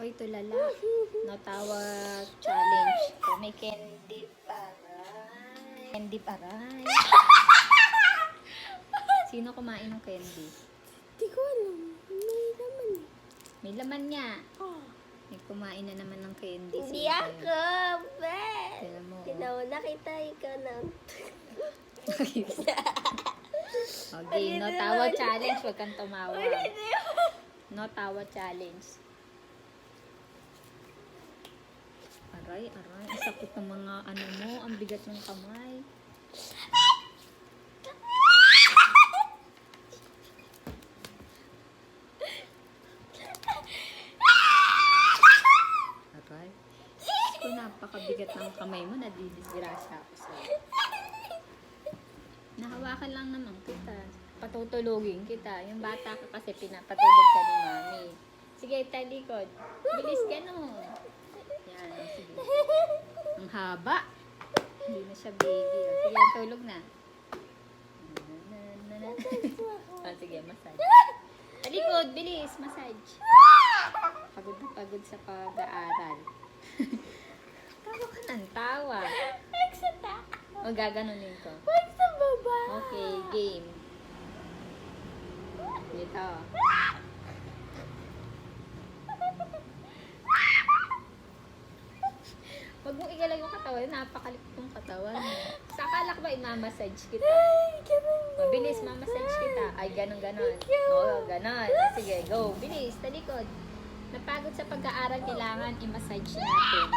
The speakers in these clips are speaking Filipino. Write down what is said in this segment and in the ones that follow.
Oy, tulala. Natawa challenge. So, may candy paray. Candy paray. Sino kumain ng candy? Di ko alam. May naman. May laman niya. Oh. May kumain na naman ng candy. Hindi Sino ako, kaya? bet. Tingnan mo. Tinauna kita, ikaw na. Okay, no tawa challenge. Huwag kang tumawa. No tawa challenge. Aray, aray. Ang sakit ng mga ano mo. Ang bigat ng kamay. Aray. Kung napakabigat ng kamay mo, nadidisgrasya ako sa'yo. Nahawakan lang naman kita. Patutulogin kita. Yung bata ka kasi pinapatulog ka ni mami. Sige, talikod. Bilis ka no. Yan, sige. Ang haba. Hindi na siya baby. Sige, tulog na. Sige, massage. Talikod, bilis, massage. Pagod na pagod sa pag-aaral. Tawa ka ng tawa. Nagsata. O, gaganunin ko. Wag sa baba. Okay, game. Dito. Huwag mong igalaw yung katawan. Napakalikot yung katawan. Sa akala ko ba i-massage kita? Ay, ganun. Mabilis, mamassage kita. Ay, ganun, ganun. Oo, ganun. Sige, go. Bilis, talikod. Napagod sa pag-aaral, kailangan i-massage natin.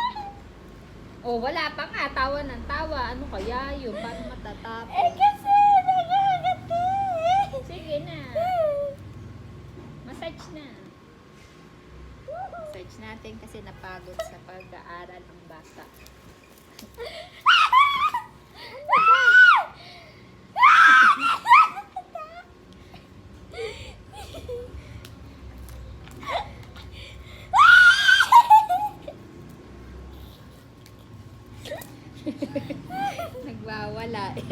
Oh, wala pa nga. Tawa ng tawa. Ano kaya yun? Paano matatapos? Eh, kasi nakakati. Sige na. Massage na. Massage natin kasi napagod sa pag-aaral ng bata. Nagwawala eh.